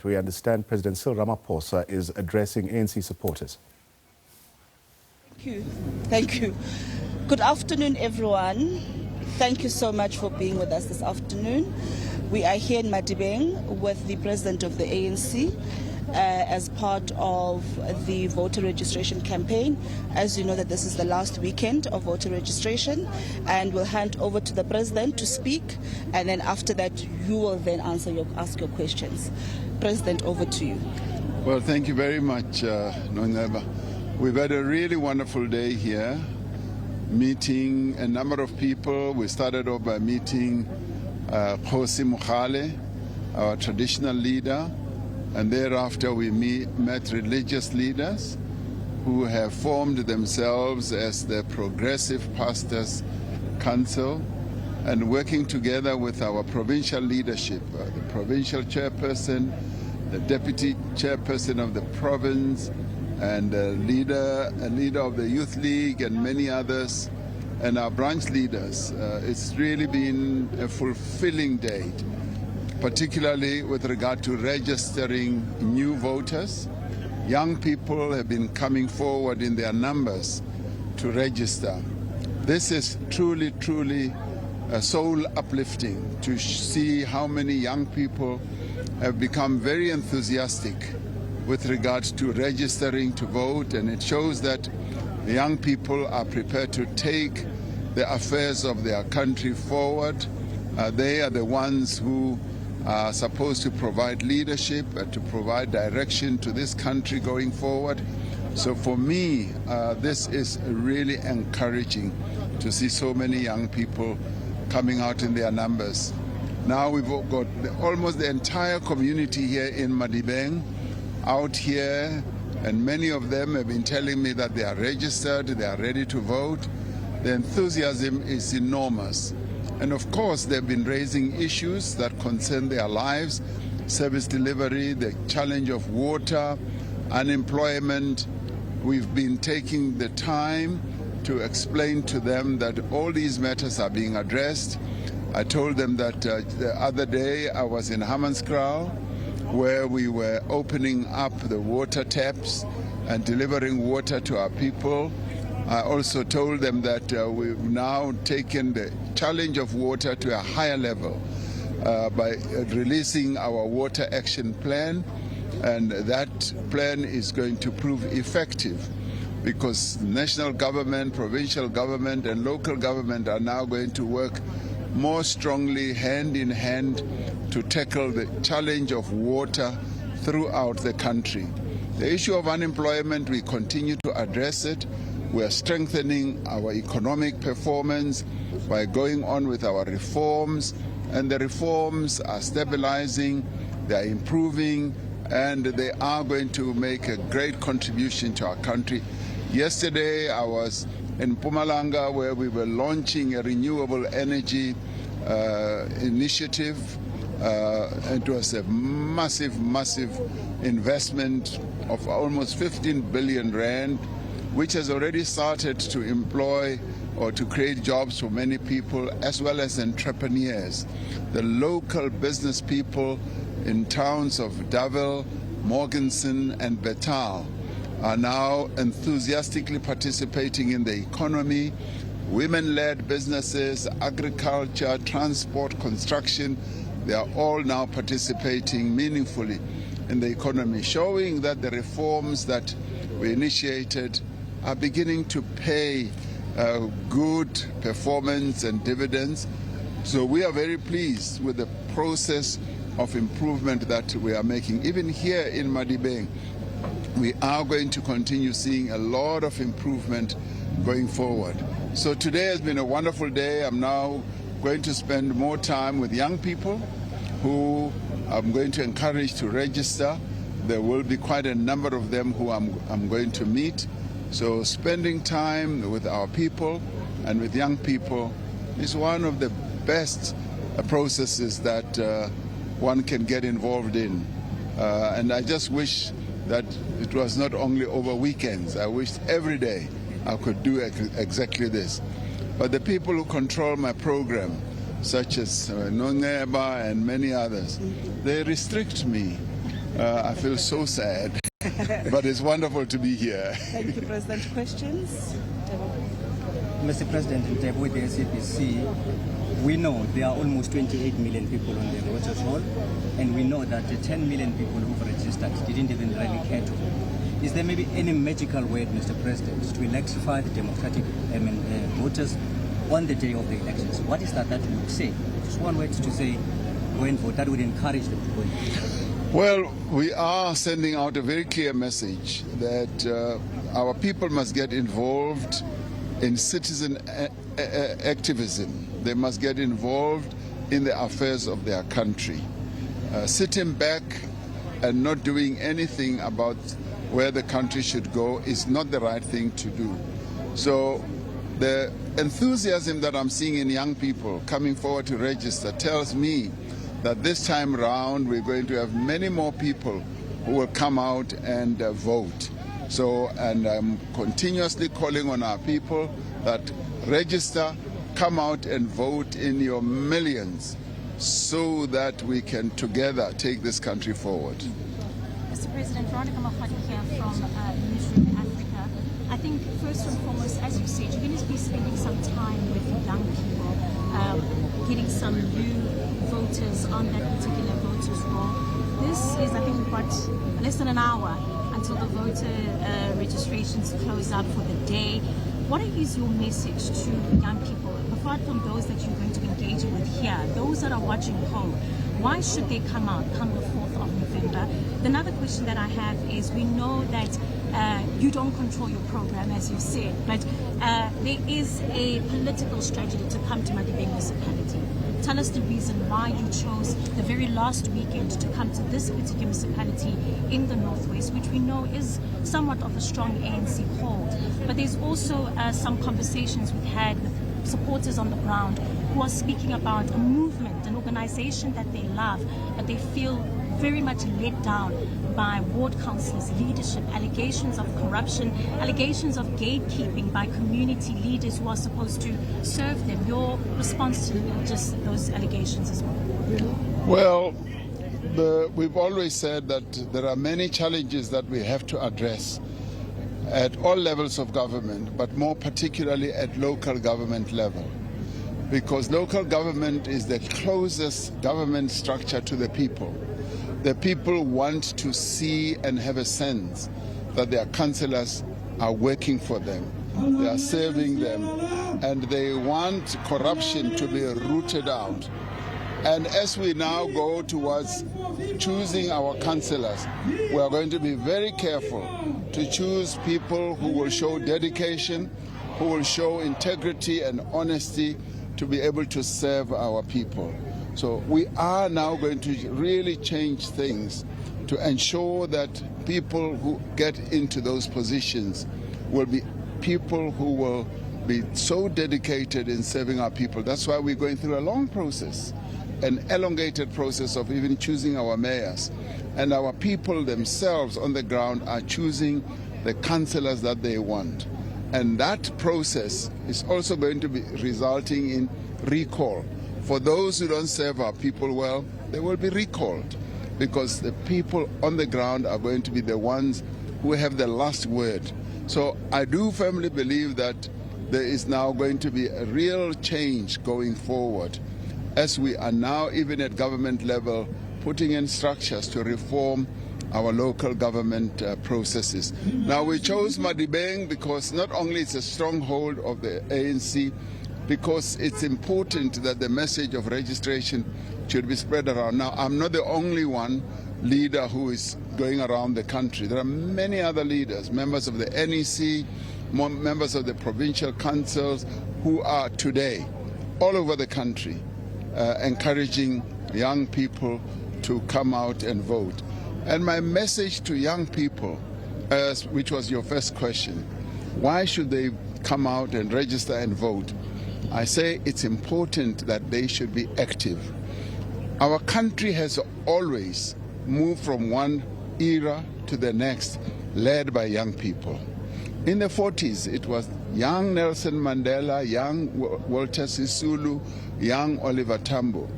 we understand President Cyril Ramaphosa is addressing ANC supporters. Thank you. Good afternoon, everyone. Thank you so much for being with us this afternoon. We are here in Madibeng with the President of the ANC as part of the voter registration campaign. As you know, that this is the last weekend of voter registration, and we'll hand over to the President to speak, and then after that you will then ask your questions. President, over to you. Well, thank you very much, Ntebo. We've had a really wonderful day here, meeting a number of people. We started off by meeting Kgosi Mogale, our traditional leader, and thereafter we met religious leaders who have formed themselves as the Progressive Pastors Council, and working together with our provincial leadership, the provincial chairperson, the deputy chairperson of the province, and a leader of the Youth League and many others, and our branch leaders. It's really been a fulfilling day, particularly with regard to registering new voters. Young people have been coming forward in their numbers to register. This is truly, truly soul uplifting to see how many young people have become very enthusiastic with regard to registering to vote, and it shows that the young people are prepared to take the affairs of their country forward. They are the ones who are supposed to provide leadership and to provide direction to this country going forward. So for me, this is really encouraging to see so many young people coming out in their numbers. Now we've got almost the entire community here in Madibeng out here, and many of them have been telling me that they are registered, they are ready to vote. The enthusiasm is enormous. And of course, they've been raising issues that concern their lives: service delivery, the challenge of water, unemployment. We've been taking the time to explain to them that all these matters are being addressed. I told them that the other day I was in Hammanskraal, where we were opening up the water taps and delivering water to our people. I also told them that we've now taken the challenge of water to a higher level by releasing our water action plan, and that plan is going to prove effective because national government, provincial government and local government are now going to work more strongly hand in hand to tackle the challenge of water throughout the country. The issue of unemployment, we continue to address it. We are strengthening our economic performance by going on with our reforms, and the reforms are stabilizing, they are improving, and they are going to make a great contribution to our country. Yesterday I was in Mpumalanga, where we were launching a renewable energy initiative. It was a massive, massive investment of almost 15 billion rand, which has already started to employ or to create jobs for many people, as well as entrepreneurs. The local business people in towns of Davil, Morganson and Betal are now enthusiastically participating in the economy. Women-led businesses, agriculture, transport, construction, they are all now participating meaningfully in the economy, showing that the reforms that we initiated are beginning to pay good performance and dividends. So we are very pleased with the process of improvement that we are making. Even here in Madibeng, we are going to continue seeing a lot of improvement going forward. So today has been a wonderful day. I'm now going to spend more time with young people who I'm going to encourage to register. There will be quite a number of them who I'm going to meet. So spending time with our people and with young people is one of the best processes that one can get involved in. And I just wish that it was not only over weekends. I wish every day I could do exactly this. But the people who control my program, such as Ntebo and many others, they restrict me. I feel so sad, but it's wonderful to be here. Thank you, President. Questions? Mr. President, Ntebo, with the SABC, we know there are almost 28 million people on the voters' roll, and we know that the 10 million people who've registered didn't even really care to vote. Is there maybe any magical way, Mr. President, to electrify the democratic voters on the day of the elections? What is that you would say? Just one word to say, go and vote. That would encourage them to go and vote. Well, we are sending out a very clear message that our people must get involved in citizen activism. They must get involved in the affairs of their country. Sitting back and not doing anything about where the country should go is not the right thing to do. So the enthusiasm that I'm seeing in young people coming forward to register tells me that this time around we're going to have many more people who will come out and vote. So, and I'm continuously calling on our people that register, come out and vote in your millions so that we can together take this country forward. Mr. President, Veronica Mahadi here from Newsroom Africa. I think first and foremost, as you said, you're going to be spending some time with young people, getting some new voters on that particular voters roll. This is, I think, what, less than an hour until the voter registrations close up for the day. What is your message to young people, apart from those that you're going to engage with here, those that are watching home? Why should they come out come the 4th of November? Another question that I have is, we know that you don't control your program, as you said, but there is a political strategy to come to Madibeng municipality. Tell us the reason why you chose the very last weekend to come to this particular municipality in the Northwest, which we know is somewhat of a strong ANC hold. But there's also some conversations we've had with supporters on the ground who are speaking about a movement, an organization that they love, but they feel very much let down by ward councillors' leadership, allegations of corruption, allegations of gatekeeping by community leaders who are supposed to serve them. Your response to just those allegations as well? Well, we've always said that there are many challenges that we have to address at all levels of government, but more particularly at local government level, because local government is the closest government structure to the people. The people want to see and have a sense that their councillors are working for them, they are serving them, and they want corruption to be rooted out. And as we now go towards choosing our councillors, we are going to be very careful to choose people who will show dedication, who will show integrity and honesty to be able to serve our people. So we are now going to really change things to ensure that people who get into those positions will be people who will be so dedicated in serving our people. That's why we're going through a long process, an elongated process of even choosing our mayors. And our people themselves on the ground are choosing the councillors that they want. And that process is also going to be resulting in recall. For those who don't serve our people well, they will be recalled, because the people on the ground are going to be the ones who have the last word. So I do firmly believe that there is now going to be a real change going forward, as we are now, even at government level, putting in structures to reform our local government processes. Now, we chose Madibeng because not only it's a stronghold of the ANC, because it's important that the message of registration should be spread around. Now, I'm not the only one leader who is going around the country. There are many other leaders, members of the NEC, members of the provincial councils, who are today all over the country encouraging young people to come out and vote. And my message to young people, which was your first question, why should they come out and register and vote? I say it's important that they should be active. Our country has always moved from one era to the next, led by young people. In the 40s, it was young Nelson Mandela, young Walter Sisulu, young Oliver Tambo,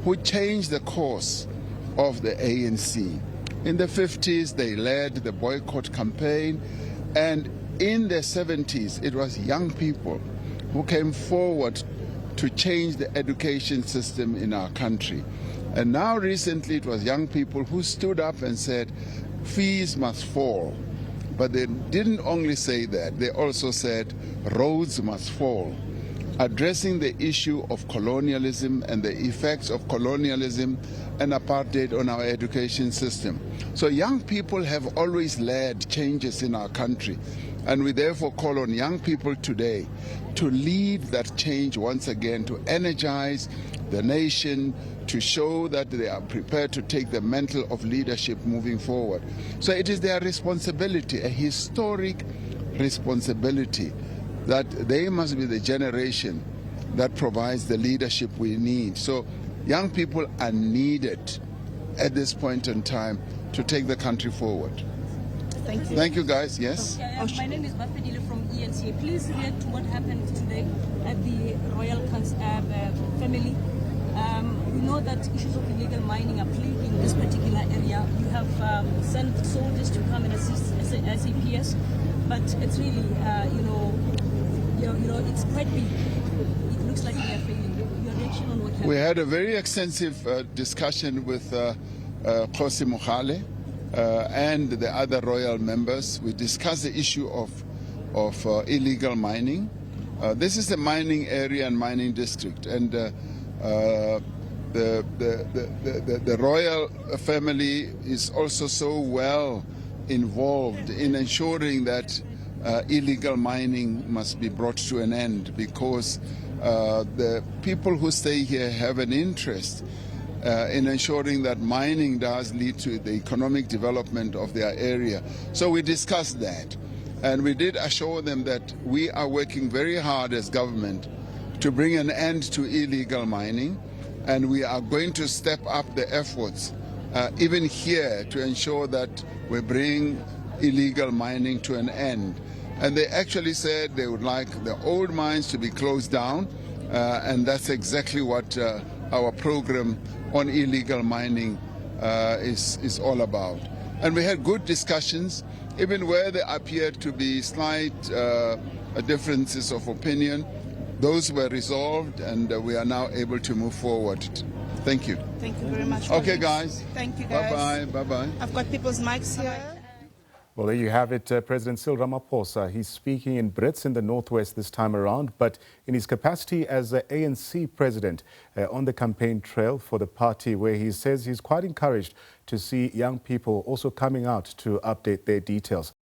who changed the course of the ANC. In the 50s, they led the boycott campaign. And in the 70s, it was young people who came forward to change the education system in our country. And now recently, it was young people who stood up and said, fees must fall. But they didn't only say that, they also said roads must fall, addressing the issue of colonialism and the effects of colonialism and apartheid on our education system. So young people have always led changes in our country, and we therefore call on young people today to lead that change once again, to energize the nation, to show that they are prepared to take the mantle of leadership moving forward. So it is their responsibility, a historic responsibility, that they must be the generation that provides the leadership we need. So young people are needed at this point in time to take the country forward. Thank you. Thank you, guys. Yes? My name is Bafedile from ANC. Please react to what happened today at the Royal family. We know that issues of illegal mining are plaguing this particular area. You have sent soldiers to come and assist SAPS, but it's really, it's quite big. It looks like they are failing. Your reaction on what happened? We had a very extensive discussion with Khosi Mohale and the other royal members. We discussed the issue of illegal mining. This is a mining area and mining district, and the royal family is also so well involved in ensuring that illegal mining must be brought to an end, because the people who stay here have an interest in ensuring that mining does lead to the economic development of their area. So we discussed that, and we did assure them that we are working very hard as government to bring an end to illegal mining, and we are going to step up the efforts even here to ensure that we bring illegal mining to an end. And they actually said they would like the old mines to be closed down, and that's exactly what our program on illegal mining is all about. And we had good discussions, even where there appeared to be slight differences of opinion. Those were resolved, and we are now able to move forward. Thank you. Thank you very much. Okay, colleagues. guys. Thank you, guys. Bye-bye. Bye-bye. I've got people's mics here. Well, there you have it, President Cyril Ramaphosa. He's speaking in Brits in the Northwest this time around, but in his capacity as the ANC President on the campaign trail for the party, where he says he's quite encouraged to see young people also coming out to update their details.